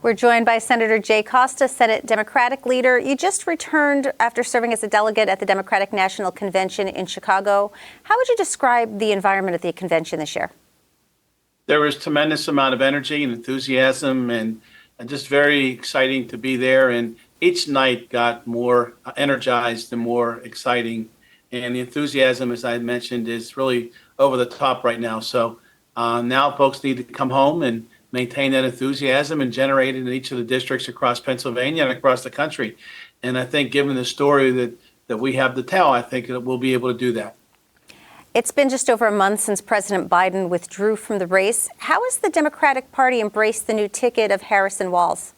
We're joined by Senator Jay Costa, Senate Democratic leader. You just returned after serving as a delegate at the Democratic National Convention in Chicago. How would you describe the environment at the convention this year? There was tremendous amount of energy and enthusiasm and just very exciting to be there. And each night got more energized and more exciting. And the enthusiasm, as I mentioned, is really over the top right now. So now folks need to come home and maintain that enthusiasm and generate it in each of the districts across Pennsylvania and across the country. And I think given the story that we have to tell, I think that we'll be able to do that. It's been just over a month since President Biden withdrew from the race. How has the Democratic Party embraced the new ticket of Harrison Walz?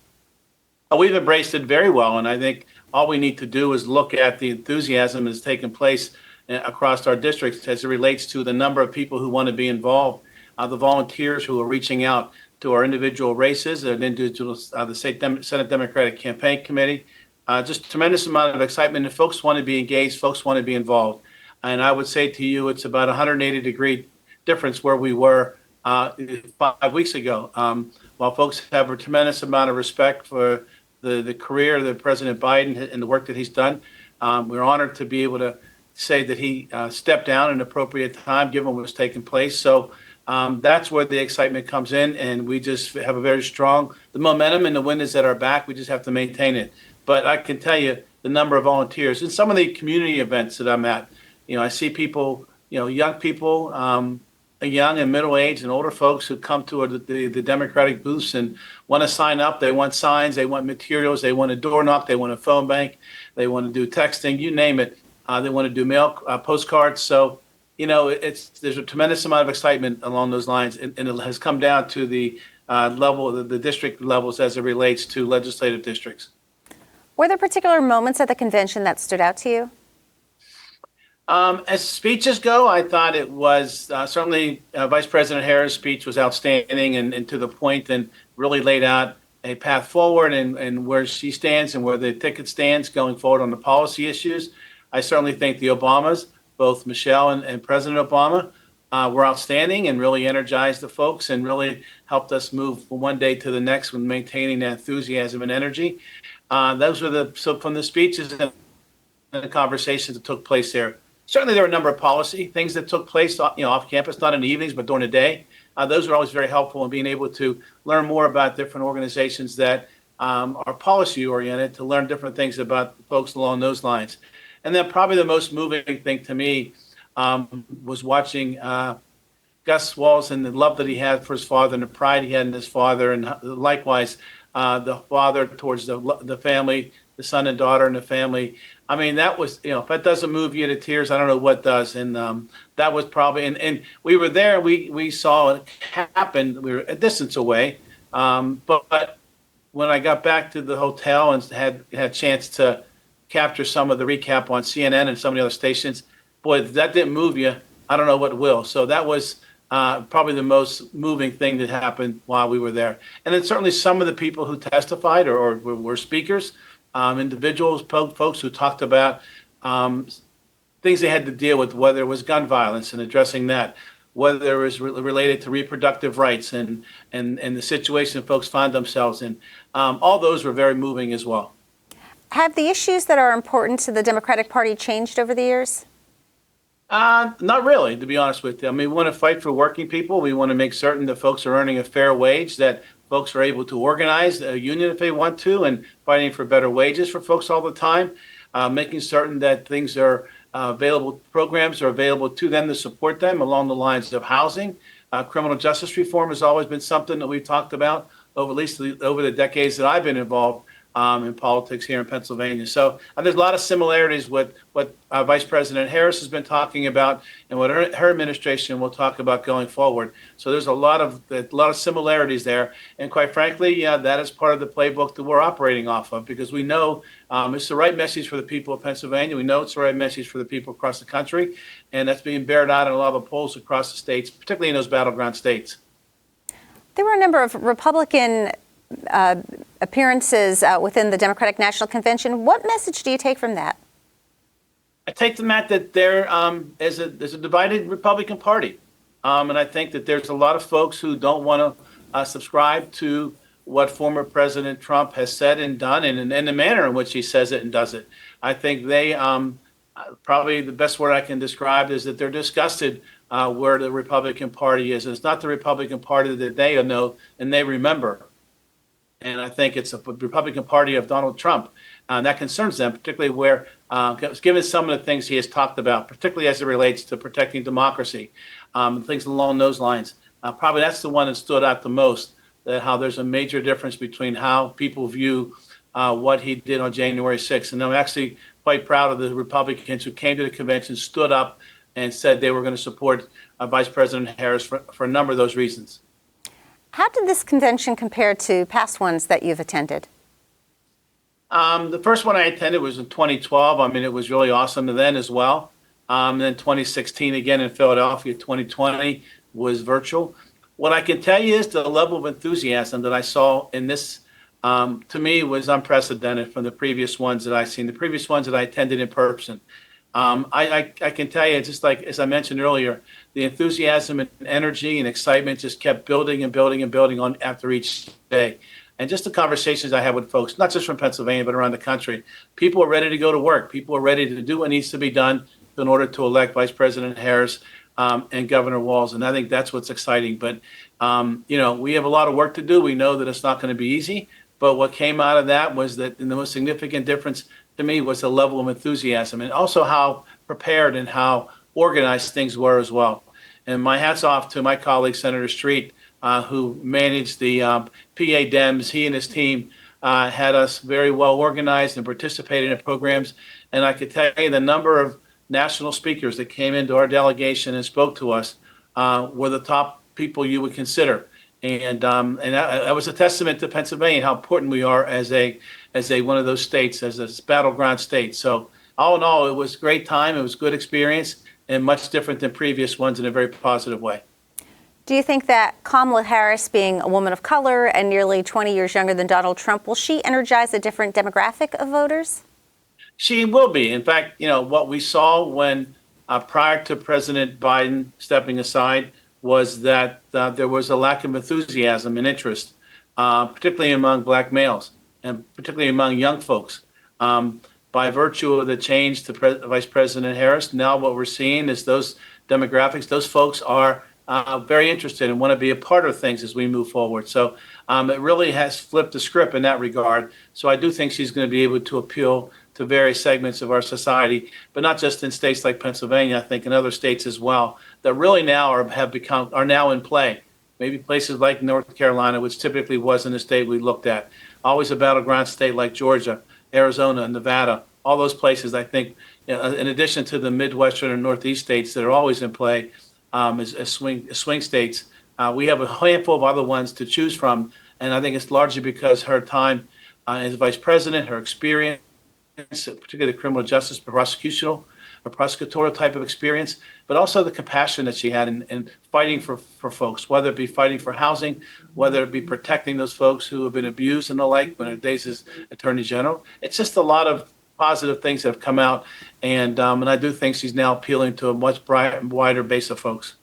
We've embraced it very well, and I think all we need to do is look at the enthusiasm that's taken place across our districts as it relates to the number of people who want to be involved, the volunteers who are reaching out to our individual races, the Senate Democratic Campaign Committee. Just tremendous amount of excitement, and folks want to be engaged, folks want to be involved. And I would say to you, it's about 180-degree difference where we were 5 weeks ago. While folks have a tremendous amount of respect for the career of President Biden and the work that he's done, we're honored to be able to say that he stepped down at an appropriate time, given what was taking place. So that's where the excitement comes in, and we just have a very strong, the momentum and the wind is at our back. We just have to maintain it. But I can tell you the number of volunteers in some of the community events that I'm at. I see people, young people, young and middle age and older folks who come to the Democratic booths and want to sign up. They want signs, they want materials, they want a door knock, they want a phone bank, they want to do texting, you name it. They want to do mail postcards. So, there's a tremendous amount of excitement along those lines, and it has come down to the level, the district levels as it relates to legislative districts. Were there particular moments at the convention that stood out to you? As speeches go, I thought it was certainly Vice President Harris' speech was outstanding and to the point, and really laid out a path forward and where she stands and where the ticket stands going forward on the policy issues. I certainly think the Obamas, both Michelle and President Obama, were outstanding and really energized the folks and really helped us move from one day to the next with maintaining that enthusiasm and energy. Those were from the speeches and the conversations that took place there. Certainly, there were a number of policy things that took place, off campus, not in the evenings, but during the day. Those were always very helpful in being able to learn more about different organizations that are policy-oriented, to learn different things about folks along those lines. And then probably the most moving thing to me was watching Gus Walz and the love that he had for his father and the pride he had in his father, and likewise the father towards the family, the son and daughter and the family. I mean, that was, if that doesn't move you to tears, I don't know what does. And that was probably, and we were there, we saw it happen. We were a distance away. But when I got back to the hotel and had a chance to capture some of the recap on CNN and some of the other stations, boy, if that didn't move you, I don't know what will. So that was probably the most moving thing that happened while we were there. And then certainly some of the people who testified or were speakers, individuals, folks who talked about things they had to deal with, whether it was gun violence and addressing that, whether it was related to reproductive rights and the situation folks find themselves in. All those were very moving as well. Have the issues that are important to the Democratic Party changed over the years? Not really, to be honest with you. I mean, we want to fight for working people. We want to make certain that folks are earning a fair wage, that folks are able to organize a union if they want to, and fighting for better wages for folks all the time, making certain that things are available, programs are available to them to support them along the lines of housing. Criminal justice reform has always been something that we've talked about over at least over the decades that I've been involved in politics here in Pennsylvania. So there's a lot of similarities with what Vice President Harris has been talking about and what her administration will talk about going forward. So there's a lot of similarities there. And quite frankly, that is part of the playbook that we're operating off of, because we know it's the right message for the people of Pennsylvania. We know it's the right message for the people across the country. And that's being bared out in a lot of the polls across the states, particularly in those battleground states. There were a number of Republican appearances within the Democratic National Convention. What message do you take from that? I take from that there is a divided Republican Party. And I think that there's a lot of folks who don't want to subscribe to what former President Trump has said and done, and the manner in which he says it and does it. I think they probably the best word I can describe is that they're disgusted where the Republican Party is. And it's not the Republican Party that they know and they remember. And I think it's a Republican Party of Donald Trump. That concerns them, particularly where, given some of the things he has talked about, particularly as it relates to protecting democracy, things along those lines. Probably that's the one that stood out the most, that how there's a major difference between how people view what he did on January 6th. And I'm actually quite proud of the Republicans who came to the convention, stood up, and said they were going to support Vice President Harris for a number of those reasons. How did this convention compare to past ones that you've attended? The first one I attended was in 2012. I mean, it was really awesome then as well. Then 2016 again in Philadelphia. 2020 was virtual. What I can tell you is the level of enthusiasm that I saw in this, to me, was unprecedented from the previous ones that I've seen, the previous ones that I attended in person. I can tell you, just like as I mentioned earlier, the enthusiasm and energy and excitement just kept building and building and building on after each day. And just the conversations I had with folks, not just from Pennsylvania, but around the country, people are ready to go to work. People are ready to do what needs to be done in order to elect Vice President Harris and Governor Walz. And I think that's what's exciting. But, we have a lot of work to do. We know that it's not going to be easy. But what came out of that was that the most significant difference to me was the level of enthusiasm and also how prepared and how organized things were as well. And my hat's off to my colleague, Senator Street, who managed the PA Dems. He and his team had us very well organized and participated in programs. And I could tell you the number of national speakers that came into our delegation and spoke to us were the top people you would consider. And that was a testament to Pennsylvania, how important we are as a one of those states, as a battleground state. So all in all, it was a great time. It was a good experience and much different than previous ones in a very positive way. Do you think that Kamala Harris, being a woman of color and nearly 20 years younger than Donald Trump, will she energize a different demographic of voters? She will be. In fact, what we saw when prior to President Biden stepping aside was that there was a lack of enthusiasm and interest, particularly among black males and particularly among young folks. By virtue of the change to Vice President Harris, now what we're seeing is those demographics, those folks are very interested and want to be a part of things as we move forward. So it really has flipped the script in that regard. So I do think she's going to be able to appeal to various segments of our society, but not just in states like Pennsylvania, I think in other states as well, that really now are now in play. Maybe places like North Carolina, which typically wasn't a state we looked at. Always a battleground state like Georgia, Arizona, Nevada, all those places, I think, in addition to the Midwestern and Northeast states that are always in play as swing states, we have a handful of other ones to choose from. And I think it's largely because her time as vice president, her experience, particularly the criminal justice, prosecutorial type of experience, but also the compassion that she had in fighting for folks, whether it be fighting for housing, whether it be protecting those folks who have been abused and the like when her days as Attorney General. It's just a lot of positive things that have come out, and I do think she's now appealing to a much wider base of folks.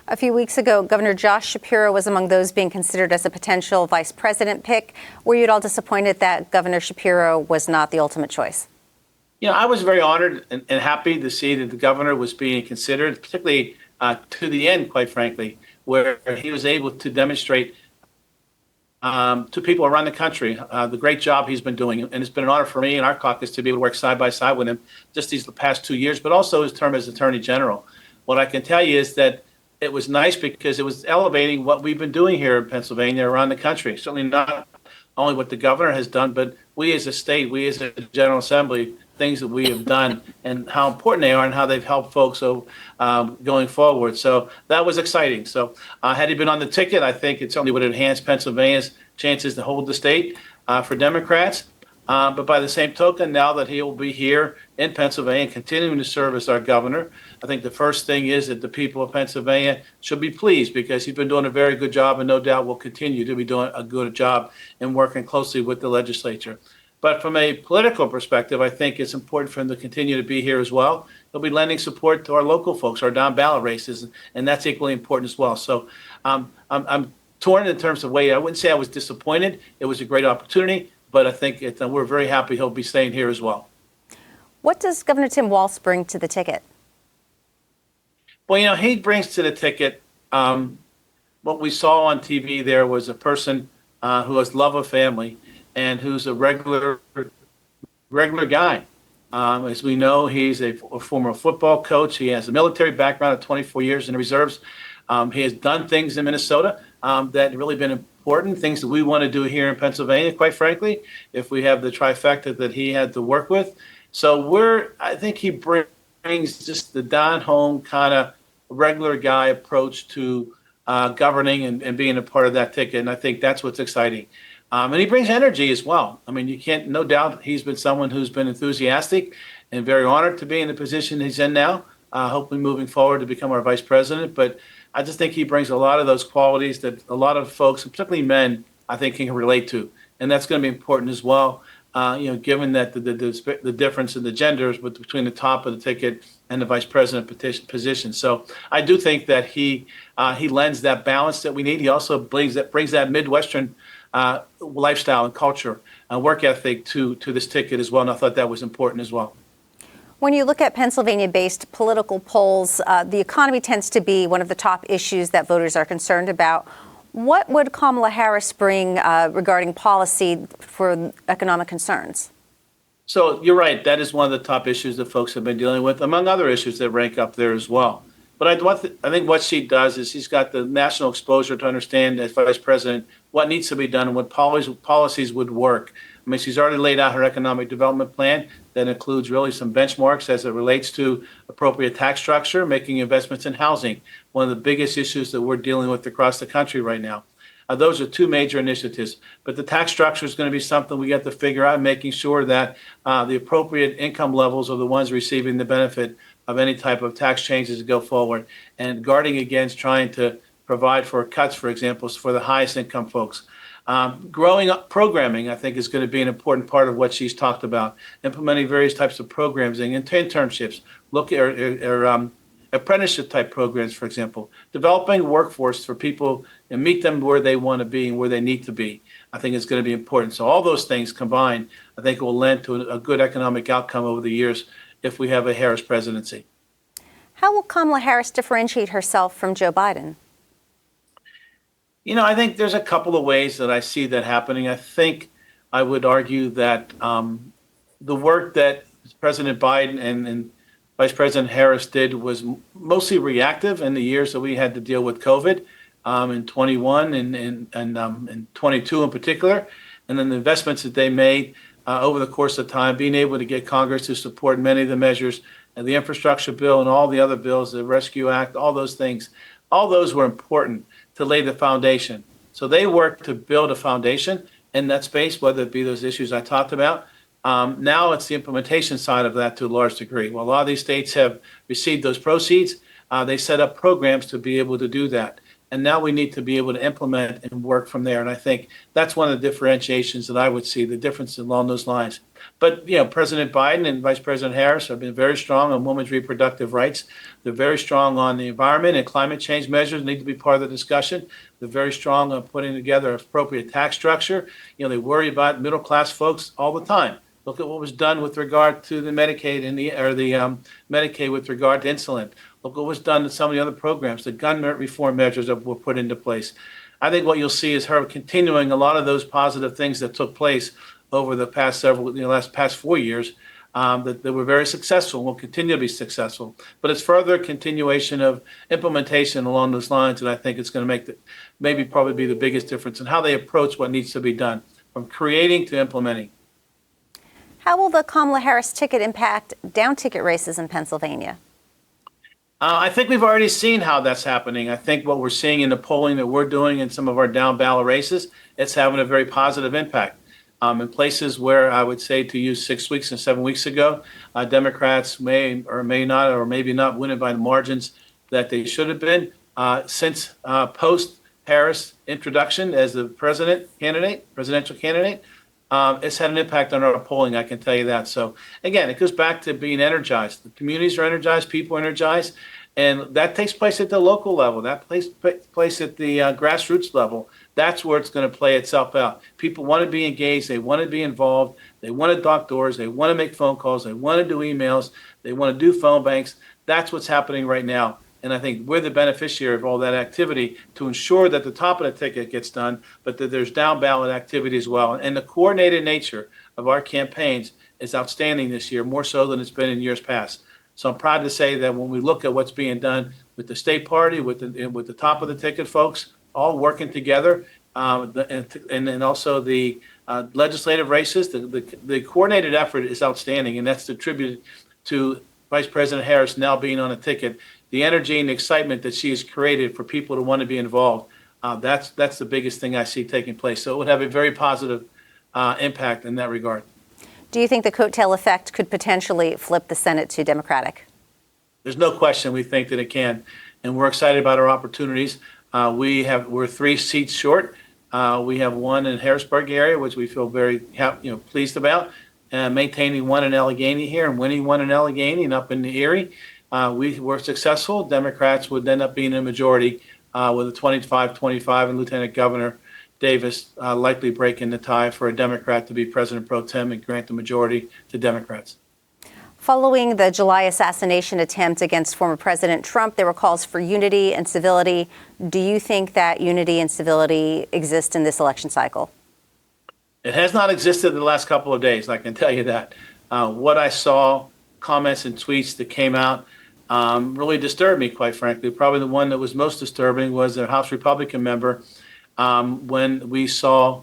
A few weeks ago, Governor Josh Shapiro was among those being considered as a potential vice president pick. Were you at all disappointed that Governor Shapiro was not the ultimate choice? I was very honored and happy to see that the governor was being considered, particularly to the end, quite frankly, where he was able to demonstrate to people around the country the great job he's been doing. And it's been an honor for me and our caucus to be able to work side by side with him just these past 2 years, but also his term as Attorney General. What I can tell you is that it was nice because it was elevating what we've been doing here in Pennsylvania around the country. Certainly not only what the governor has done, but we as a state, we as a General Assembly, things that we have done and how important they are and how they've helped folks going forward. So that was exciting. So had he been on the ticket, I think it certainly would enhance Pennsylvania's chances to hold the state for Democrats. But by the same token, now that he will be here in Pennsylvania, continuing to serve as our governor, I think the first thing is that the people of Pennsylvania should be pleased because he's been doing a very good job and no doubt will continue to be doing a good job in working closely with the legislature. But from a political perspective, I think it's important for him to continue to be here as well. He'll be lending support to our local folks, our down ballot races, and that's equally important as well. So I'm torn in terms of weight. I wouldn't say I was disappointed. It was a great opportunity, but I think we're very happy he'll be staying here as well. What does Governor Tim Walz bring to the ticket? Well, he brings to the ticket what we saw on TV there was a person who has love of family and who's a regular guy. As we know, he's a former football coach. He has a military background of 24 years in the reserves. He has done things in Minnesota that have really been important, things that we want to do here in Pennsylvania, quite frankly, if we have the trifecta that he had to work with. So I think he brings just the down-home kind of regular guy approach to governing and being a part of that ticket. And I think that's what's exciting. And he brings energy as well. I mean, no doubt he's been someone who's been enthusiastic and very honored to be in the position he's in now, hopefully moving forward to become our vice president. But I just think he brings a lot of those qualities that a lot of folks, particularly men, I think can relate to. And that's going to be important as well, given that the difference in the genders between the top of the ticket and the vice president position. So I do think that he lends that balance that we need. He also brings that Midwestern lifestyle and culture and work ethic to this ticket as well. And I thought that was important as well. When you look at Pennsylvania-based political polls, the economy tends to be one of the top issues that voters are concerned about. What would Kamala Harris bring regarding policy for economic concerns? So you're right. That is one of the top issues that folks have been dealing with, among other issues that rank up there as well. But I think what she does is she's got the national exposure to understand as vice president what needs to be done and what policies would work. I mean, she's already laid out her economic development plan that includes really some benchmarks as it relates to appropriate tax structure, making investments in housing, one of the biggest issues that we're dealing with across the country right now. Those are two major initiatives. But the tax structure is going to be something we have to figure out, making sure that the appropriate income levels are the ones receiving the benefit of any type of tax changes to go forward, and guarding against trying to provide for cuts, for example, for the highest income folks. Growing up programming, I think, is going to be an important part of what she's talked about. Implementing various types of programs and internships, apprenticeship type programs, for example. Developing a workforce for people and meet them where they want to be and where they need to be, I think is going to be important. So all those things combined, I think, will lend to a good economic outcome over the years if we have a Harris presidency. How will Kamala Harris differentiate herself from Joe Biden? I think there's a couple of ways that I see that happening. I think I would argue that the work that President Biden and Vice President Harris did was mostly reactive in the years that we had to deal with COVID in 21 and 22 in particular. And then the investments that they made over the course of time, being able to get Congress to support many of the measures and the infrastructure bill and all the other bills, the Rescue Act, all those things, all those were important to lay the foundation. So they worked to build a foundation in that space, whether it be those issues I talked about. Now it's the implementation side of that to a large degree. Well, a lot of these states have received those proceeds. They set up programs to be able to do that. And now we need to be able to implement and work from there. And I think that's one of the differentiations that I would see, the difference along those lines. But, President Biden and Vice President Harris have been very strong on women's reproductive rights. They're very strong on the environment and climate change measures need to be part of the discussion. They're very strong on putting together an appropriate tax structure. They worry about middle-class folks all the time. Look at what was done with regard to the Medicaid and the Medicaid with regard to insulin. Look what was done to some of the other programs, the gun reform measures that were put into place. I think what you'll see is her continuing a lot of those positive things that took place over the past past 4 years that were very successful and will continue to be successful. But it's further continuation of implementation along those lines, and I think it's going to make probably be the biggest difference in how they approach what needs to be done, from creating to implementing. How will the Kamala Harris ticket impact down-ticket races in Pennsylvania? I think we've already seen how that's happening. I think what we're seeing in the polling that we're doing in some of our down-ballot races, it's having a very positive impact. In places where I would say, to use 6 weeks and 7 weeks ago, Democrats may or may not or maybe not winning by the margins that they should have been. Since post-Harris introduction as the presidential candidate, it's had an impact on our polling, I can tell you that. So, again, it goes back to being energized. The communities are energized, people are energized, And that takes place at the local level. That takes place at the grassroots level. That's where it's going to play itself out. People want to be engaged. They want to be involved. They want to knock doors. They want to make phone calls. They want to do emails. They want to do phone banks. That's what's happening right now. And I think we're the beneficiary of all that activity to ensure that the top of the ticket gets done, but that there's down ballot activity as well. And the coordinated nature of our campaigns is outstanding this year, more so than it's been in years past. So I'm proud to say that when we look at what's being done with the state party, with the top of the ticket folks, all working together, and then also the legislative races, the coordinated effort is outstanding, and that's attributed to Vice President Harris now being on a ticket. The energy and the excitement that she has created for people to want to be involved, that's the biggest thing I see taking place. So it would have a very positive impact in that regard. Do you think the coattail effect could potentially flip the Senate to Democratic? There's no question we think that it can, and we're excited about our opportunities. We're 3 seats short. We have one in Harrisburg area, which we feel very pleased about, maintaining one in Allegheny here and winning one in Allegheny and up in the Erie. We were successful. Democrats would end up being a majority with a 25-25, and Lieutenant Governor Davis likely breaking the tie for a Democrat to be President pro tem and grant the majority to Democrats. Following the July assassination attempt against former President Trump, there were calls for unity and civility. Do you think that unity and civility exist in this election cycle? It has not existed in the last couple of days, I can tell you that. What I saw, comments and tweets that came out, really disturbed me, quite frankly. Probably the one that was most disturbing was a House Republican member when we saw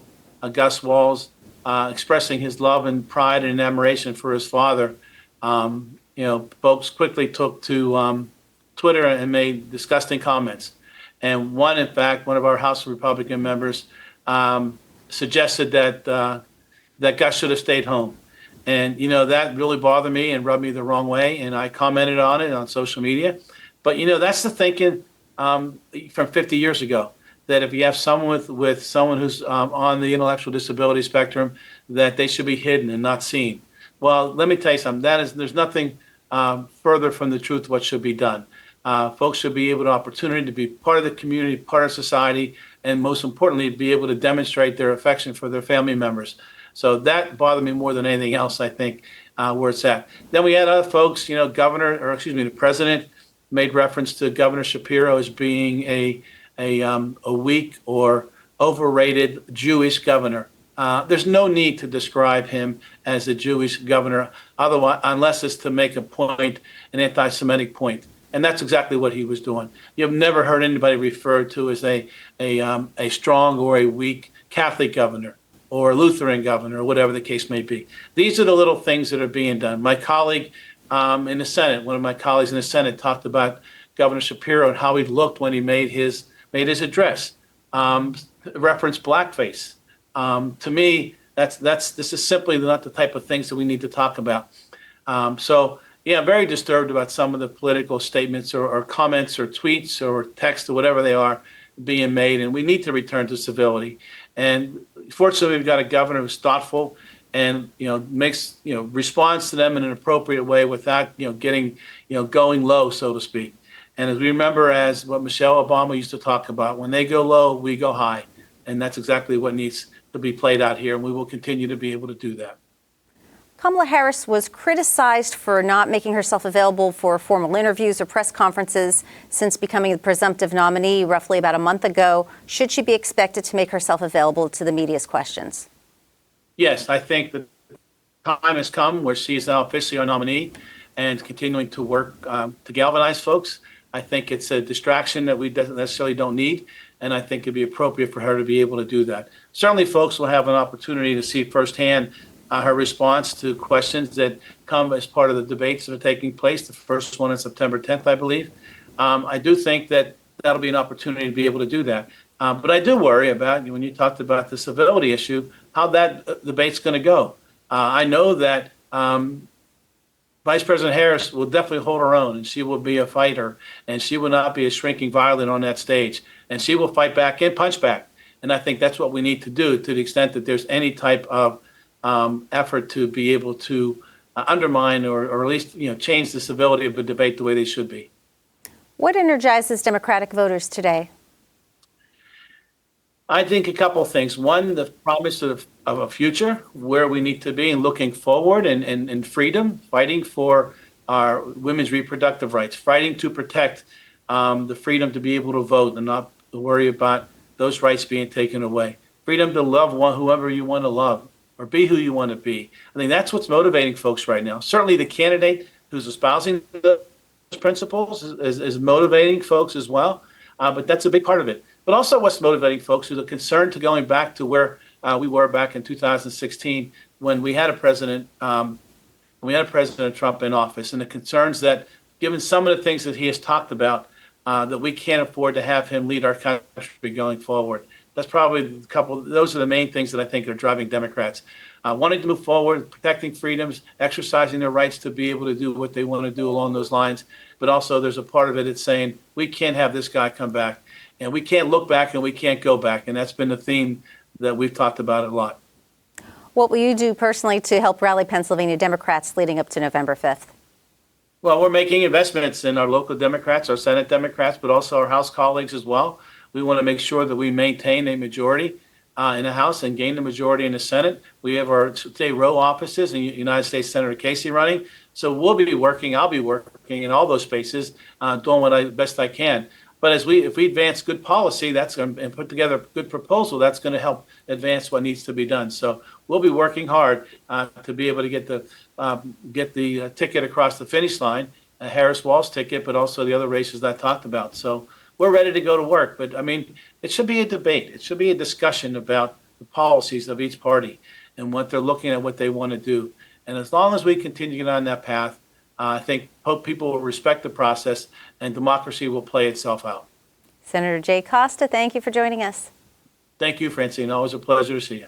Gus Walz expressing his love and pride and admiration for his father. Folks quickly took to Twitter and made disgusting comments. And one of our House Republican members suggested that Gus should have stayed home. And, that really bothered me and rubbed me the wrong way. And I commented on it on social media. But, that's the thinking from 50 years ago, that if you have someone with someone who's on the intellectual disability spectrum, that they should be hidden and not seen. Well, let me tell you something. There's nothing further from the truth what should be done. Folks should be able to opportunity to be part of the community, part of society, and most importantly, be able to demonstrate their affection for their family members. So that bothered me more than anything else, I think, where it's at. Then we had other folks, the president made reference to Governor Shapiro as being a weak or overrated Jewish governor. There's no need to describe him as a Jewish governor, otherwise, unless it's to make a point, an anti-Semitic point. And that's exactly what he was doing. You've never heard anybody referred to as a strong or a weak Catholic governor or a Lutheran governor or whatever the case may be. These are the little things that are being done. My colleague in the Senate, one of my colleagues in the Senate talked about Governor Shapiro and how he looked when he made his address, referenced blackface. To me, this is simply not the type of things that we need to talk about. I'm very disturbed about some of the political statements or comments or tweets or texts or whatever they are being made, and we need to return to civility. And fortunately, we've got a governor who's thoughtful and responds to them in an appropriate way without getting going low, so to speak. And as we remember, as what Michelle Obama used to talk about, when they go low, we go high, and that's exactly what needs to be played out here, and we will continue to be able to do that. Kamala Harris was criticized for not making herself available for formal interviews or press conferences since becoming the presumptive nominee roughly about a month ago. Should she be expected to make herself available to the media's questions? Yes, I think the time has come where she is now officially our nominee and continuing to work to galvanize folks. I think it's a distraction that we necessarily don't need, and I think it'd be appropriate for her to be able to do that. Certainly, folks will have an opportunity to see firsthand her response to questions that come as part of the debates that are taking place. The first one on September 10th, I believe. I do think that that'll be an opportunity to be able to do that. But I do worry about, when you talked about the civility issue, how that debate's going to go. I know that Vice President Harris will definitely hold her own, and she will be a fighter, and she will not be a shrinking violet on that stage, and she will fight back and punch back. And I think that's what we need to do, to the extent that there's any type of effort to be able to undermine or at least change the civility of the debate the way they should be. What energizes Democratic voters today? I think a couple of things. One, the promise of a future where we need to be and looking forward and freedom, fighting for our women's reproductive rights, fighting to protect the freedom to be able to vote and not to worry about those rights being taken away. Freedom to love whoever you want to love or be who you want to be. I think that's what's motivating folks right now. Certainly the candidate who's espousing those principles is motivating folks as well, but that's a big part of it. But also what's motivating folks is a concern to going back to where we were back in 2016 when we had a President Trump in office, and the concerns that, given some of the things that he has talked about, that we can't afford to have him lead our country going forward. That's probably those are the main things that I think are driving Democrats. Wanting to move forward, protecting freedoms, exercising their rights to be able to do what they want to do along those lines. But also there's a part of it that's saying we can't have this guy come back. And we can't look back and we can't go back. And that's been the theme that we've talked about a lot. What will you do personally to help rally Pennsylvania Democrats leading up to November 5th? Well, we're making investments in our local Democrats, our Senate Democrats, but also our House colleagues as well. We want to make sure that we maintain a majority in the House and gain the majority in the Senate. We have our state row offices and United States Senator Casey running. So we'll be working, I'll be working in all those spaces, doing what best I can. But if we advance good policy, and put together a good proposal, that's going to help advance what needs to be done. So we'll be working hard to be able to get the ticket across the finish line, Harris Walz ticket, but also the other races that I talked about. So we're ready to go to work. But I mean, it should be a debate. It should be a discussion about the policies of each party and what they're looking at, what they want to do. And as long as we continue on that path, I hope people will respect the process and democracy will play itself out. Senator Jay Costa, thank you for joining us. Thank you, Francine. Always a pleasure to see you.